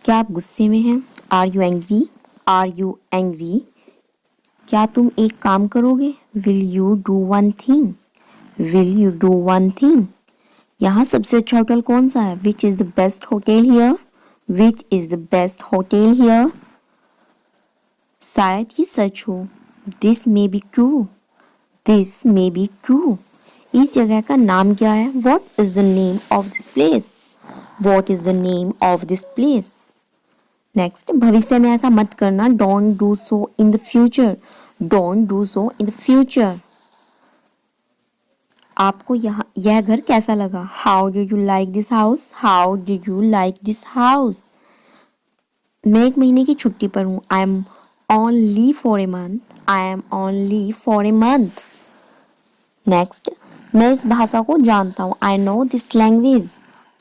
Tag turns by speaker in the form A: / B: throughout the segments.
A: क्या आप गुस्से में हैं? Are you angry? Are you angry? क्या तुम एक काम करोगे? Will you do one thing? Will you do one thing? यहाँ सबसे अच्छा होटल कौन सा है? Which is the best hotel here? Which is the best hotel here? शायद ये सच हो। This may be true. This may be true. इस जगह का नाम क्या है? What is the name of this place? What is the name of this place? Next, भविष्य में ऐसा मत करना। Don't do so in the future. Don't do so in the future. आपको यह घर कैसा लगा? How do you like this house? How do you like this house? मैं एक महीने की छुट्टी पर हूँ। I am on leave for a month. I am on leave for a month. Next, मैं इस भाषा को जानता हूँ। आई know this language.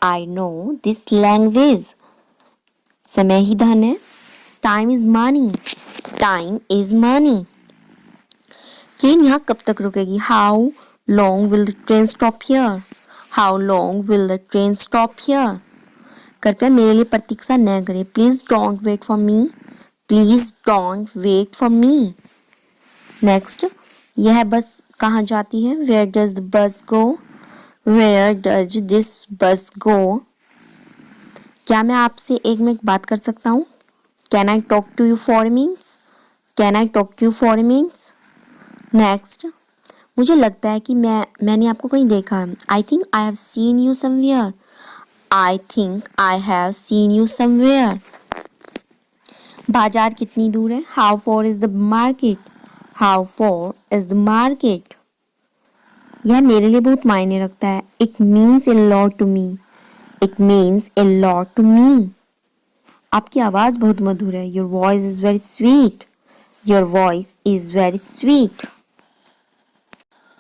A: I know this language. समय ही धन है। Time is money. Time is money. Train यहाँ कब तक रुकेगी? How long will the train stop here? How long will the train stop here? कृपया मेरे लिए प्रतीक्षा न करें। Please don't wait for me. Please don't wait for me. Next, यह बस कहाँ जाती है? Where does the bus go? Where does this बस गो? क्या मैं आपसे एक मिनट बात कर सकता हूँ? Can I talk to you for means? Can I talk to you for means? Next, मुझे लगता है कि मैंने आपको कहीं देखा है। I think I have seen you somewhere. I think I have seen you somewhere. बाजार कितनी दूर है? How far is the market? How far is the market? यह मेरे लिए बहुत मायने रखता है। It means a lot to me. It means a lot to me. आपकी आवाज़ बहुत मधुर है। Your voice is very sweet. Your voice is very sweet.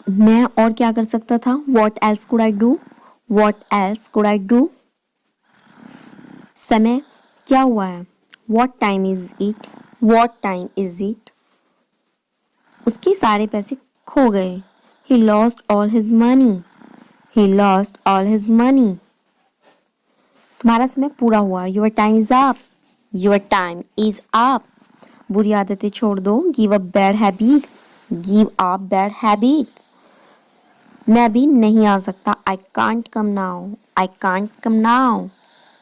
A: मैं और क्या कर सकता था? What else could I do? What else could I do? समय क्या हुआ है? What time is it? What time is it? उसके सारे पैसे खो गए। He lost all his money. He lost all his money. तुम्हारा समय पूरा हुआ। Your time is up. Your time is up. बुरी आदतें छोड़ दो। Give up bad habit. Give up bad habits. मैं अभी नहीं आ सकता। I can't come now. I can't come now.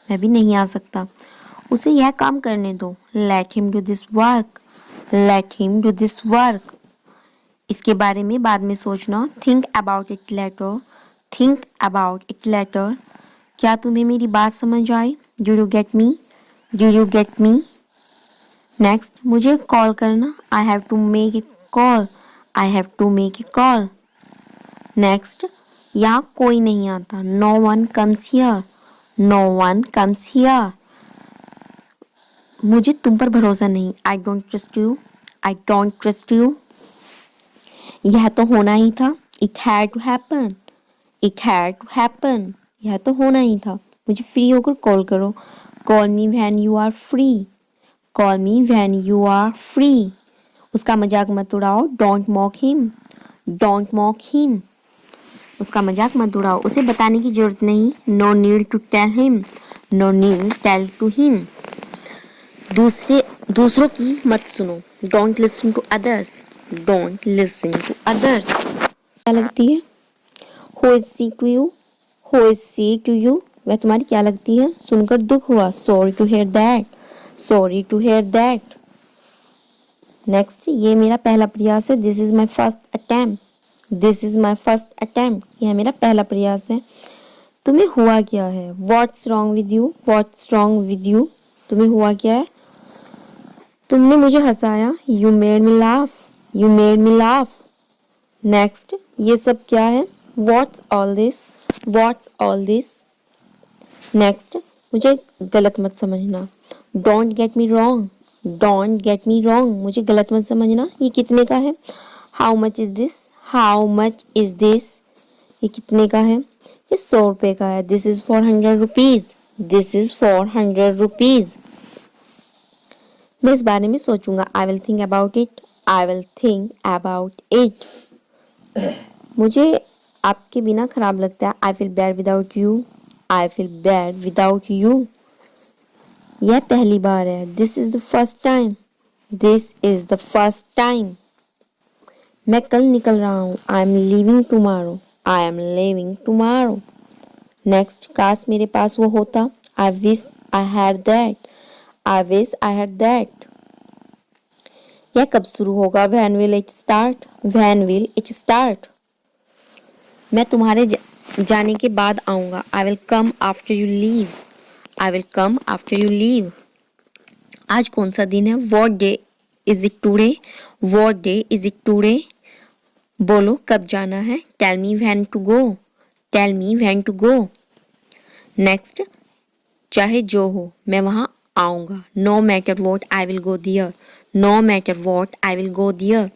A: मैं भी नहीं आ सकता। उसे यह काम करने दो। Let him do this work. Let him do this work. इसके बारे में बाद में सोचना। Think about it later. Think about it later. क्या तुम्हें मेरी बात समझ आई? Do you get me? Do you get me? Next, मुझे कॉल करना। I have to make a call. I have to make a call. Next, यहाँ कोई नहीं आता। No one comes here. No one comes here. मुझे तुम पर भरोसा नहीं। I don't trust you. I don't trust you. यह तो होना ही था। It had to happen. It had to happen. यह तो होना ही था। मुझे फ्री होकर कॉल करो। Call me when you are free. Call me when you are free. उसका मजाक मत उड़ाओ। Don't mock him. Don't mock him. उसका मजाक मत उड़ाओ। उसे बताने की जरूरत नहीं। No need to tell him. No need tell to him. दूसरों की मत सुनो। Don't listen to others. Don't listen to others. क्या लगती है? Who is she to you? Who is she to you? वह तुम्हारी क्या लगती है? सुनकर दुख हुआ। Sorry to hear that. Sorry to hear that. Next, ये मेरा पहला प्रयास है। This is my first attempt. This is my first attempt. यह मेरा पहला प्रयास है। तुम्हें हुआ क्या है? What's wrong with you? What's wrong with you? तुम्हें हुआ क्या है? तुमने मुझे हंसाया। You made me laugh. You made me laugh. Next, ये सब क्या है? What's all this? What's all this? Next, मुझे गलत मत समझना। Don't get me wrong. Don't get me wrong. मुझे गलत मत समझना। ये कितने का है? How much is this? How much is this? ये कितने का है? ये 100 रुपये का है। This is for 100 rupees. This is for 100 rupees. मैं इस बारे में सोचूंगा। I will think about it. I will think about it. मुझे आपके बिना खराब लगता है। I feel bad without you. I feel bad without you. यह पहली बार है। This is the first time. This is the first time. मैं कल निकल रहा हूँ। I am leaving tomorrow. I am leaving tomorrow. Next, काश मेरे पास वो होता। I wish I had that. I wish I had that. यह कब शुरू होगा? When will it start? When will it start? मैं तुम्हारे जाने के बाद आऊँगा। I will come after you leave. I will come after you leave. आज कौन सा दिन है? What day is it today? What day is it today? बोलो कब जाना है? Tell me when to go. Tell me when to go. Next, चाहे जो हो मैं वहाँ आऊँगा। No matter what I will go there. No matter what I will go there.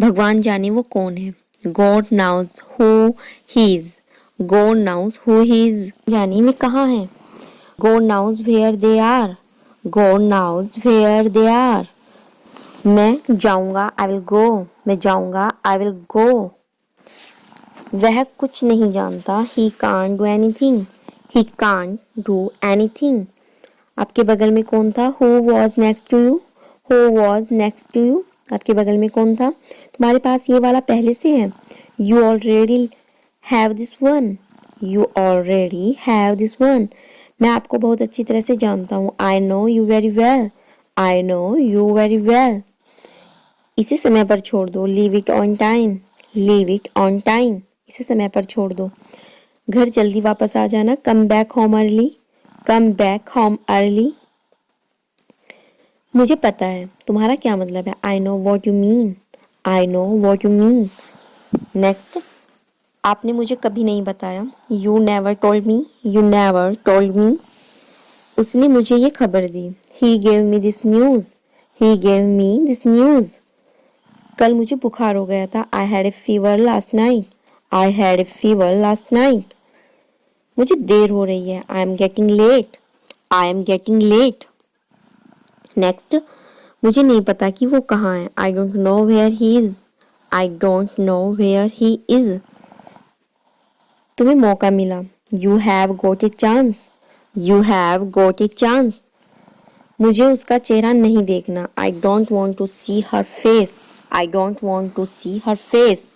A: भगवान जाने वो कौन है। God knows who he is. God knows who he is. जाने वे कहाँ है। God knows where they are. God knows where they are. मैं जाऊंगा। I will go. मैं जाऊंगा। I will go. वह कुछ नहीं जानता। He can't do anything. He can't do anything. आपके बगल में कौन था? Who was next to you. Who was next to you. आपके बगल में कौन था? तुम्हारे पास ये वाला पहले से है। You already have this one. You already have this one. मैं आपको बहुत अच्छी तरह से जानता हूँ। I know you very well. I know you very well. इसे समय पर छोड़ दो। Leave it on time. Leave it on time. इसे समय पर छोड़ दो। घर जल्दी वापस आ जाना। Come back home early. Come back home early. मुझे पता है। तुम्हारा क्या मतलब है? I know what you mean. I know what you mean. Next, आपने मुझे कभी नहीं बताया। You never told me. You never told me. उसने मुझे ये खबर दी। He gave me this news. He gave me this news. कल मुझे बुखार हो गया था। I had a fever last night. I had a fever last night. मुझे देर हो रही है। I am getting late. I am getting late. Next, मुझे नहीं पता कि वो कहाँ है। I don't know where he is. I don't know where he is. तुम्हें मौका मिला। You have got a chance. You have got a chance. मुझे उसका चेहरा नहीं देखना। I don't want to see her face. I don't want to see her face.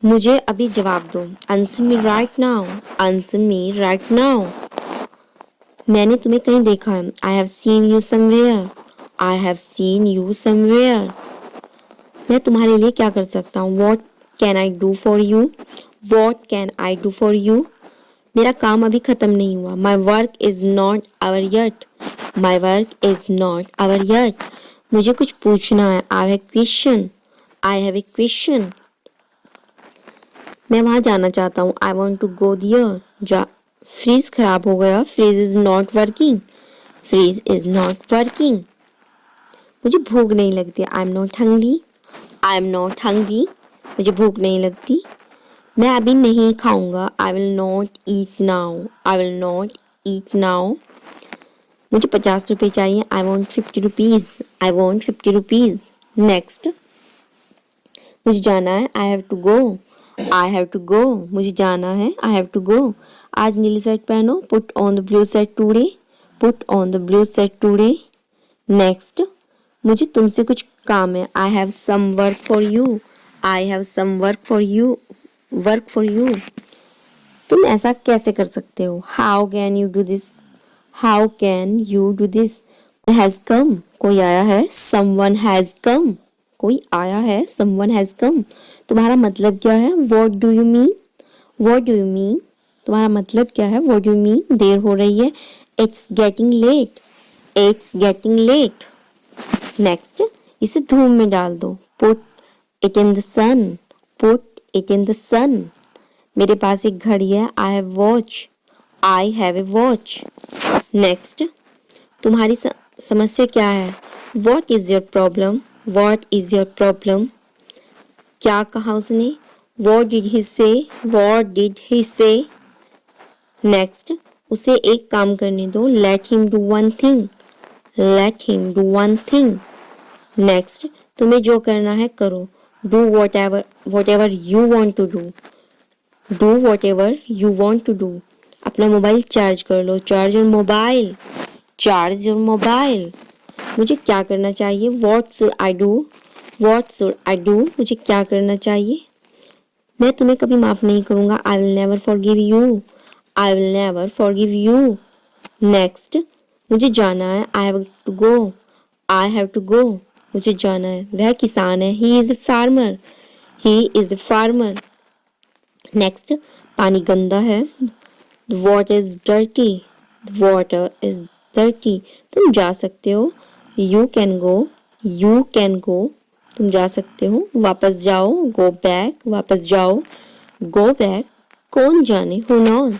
A: मुझे अभी जवाब दो। Answer me right now. Answer me right now. मैंने तुम्हें कहीं देखा है। I have seen you somewhere. I have seen you somewhere. मैं तुम्हारे लिए क्या कर सकता हूँ? What can I do for you. What can I do for you. मेरा काम अभी खत्म नहीं हुआ। My work is not our yet. My work is not our yet. मुझे कुछ पूछना है। I have a question. I have a question. मैं वहाँ जाना चाहता हूँ। I want to go there. Fridge खराब हो गया। Fridge is not working. Fridge is not working. मुझे भूख नहीं लगती। I am not hungry. I am not hungry. मुझे भूख नहीं लगती। मैं अभी नहीं खाऊंगा। I will not eat now. I will not eat now. मुझे 50 रुपये चाहिए। I want 50 rupees. I want 50 rupees. Next, मुझे जाना है। I have to go. I have to go. मुझे जाना है। I have to go. आज नीली शर्ट पहनो। Put on the blue shirt today. Put on the blue shirt today. Next, मुझे तुमसे कुछ काम है। I have some work for you. I have some work for you. Work for you. तुम ऐसा कैसे कर सकते हो? How can you do this. How can you do this. Has come. कोई आया है। Someone has come. कोई आया है। Someone has come. तुम्हारा मतलब क्या है? What do you mean. What do you mean. तुम्हारा मतलब क्या है? What do you mean. देर हो रही है। It's getting late. It's getting late. Next, इसे धूप में डाल दो। Put it in the sun. Put it in the sun. मेरे पास एक घड़ी है। I have watch. I have A watch. Next, तुम्हारी समस्या क्या है? What is your problem. What is your problem. क्या कहा उसने? वॉट डिड ही से। वॉट डिड ही से। नेक्स्ट, उसे एक काम करने दो। Let him do one thing. Let him do one thing. Next, तुम्हें जो करना है करो। Do whatever you want to do. Do whatever you want to do. अपना मोबाइल चार्ज कर लो। Charge your mobile. Charge your mobile. मुझे क्या करना चाहिए? What should I do? What should I do? मुझे क्या करना चाहिए? मैं तुम्हें कभी माफ नहीं करूंगा। I will never forgive you. I will never forgive you. Next, मुझे जाना है। I have to go. I have to go. मुझे जाना है। वह किसान है। He is a farmer. He is a farmer. Next, पानी गंदा है। The water is dirty. The water is dirty. तुम जा सकते हो। You can go. You can go. तुम जा सकते हो। वापस जाओ। Go back. वापस जाओ। Go back. कौन जाने? Who knows?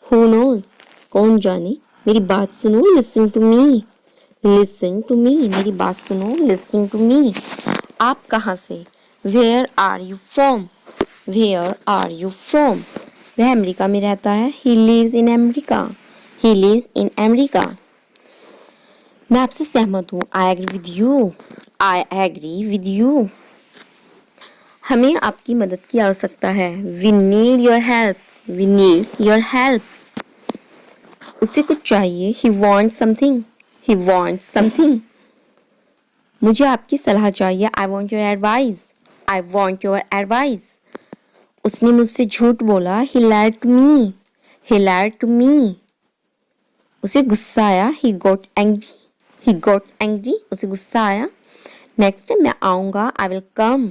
A: Who knows? कौन जाने? मेरी बात सुनो। Listen to me. Listen to me. मेरी बात सुनो। Listen to me. आप कहाँ से? Where are you from? Where are you from? वह अमेरिका में रहता है। He lives in America. He lives in America. मैं आपसे सहमत हूँ। I agree with you. I agree with you. हमें आपकी मदद की आवश्यकता है। We need your help. We need your help. उसे कुछ चाहिए। He wants something. He wants something. मुझे आपकी सलाह चाहिए। I want your advice. I want your advice. उसने मुझसे झूठ बोला। He lied to me. He lied to me. उसे गुस्सा आया। He got angry. He got angry. उसे गुस्सा आया। Next, मैं आऊँगा। I will come.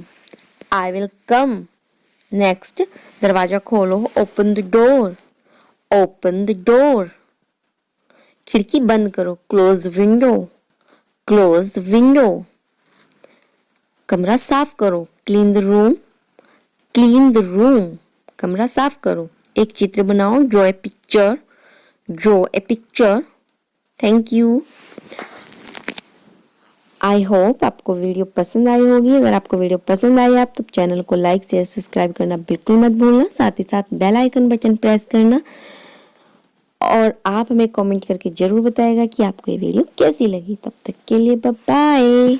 A: I will come. Next, दरवाजा खोलो। Open the door. Open the door. खिड़की बंद करो। Close the window. Close the window. कमरा साफ करो। Clean the room. Clean the room. कमरा साफ करो। एक चित्र बनाओ। Draw a picture. Draw a picture. Thank you. I hope आपको वीडियो पसंद आई होगी। अगर आपको वीडियो पसंद आई आप तो चैनल को लाइक शेयर सब्सक्राइब करना बिल्कुल मत भूलना। साथ ही साथ बेल आइकन बटन प्रेस करना और आप हमें कमेंट करके जरूर बताएगा कि आपको ये वीडियो कैसी लगी। तब तक के लिए बाय बाय।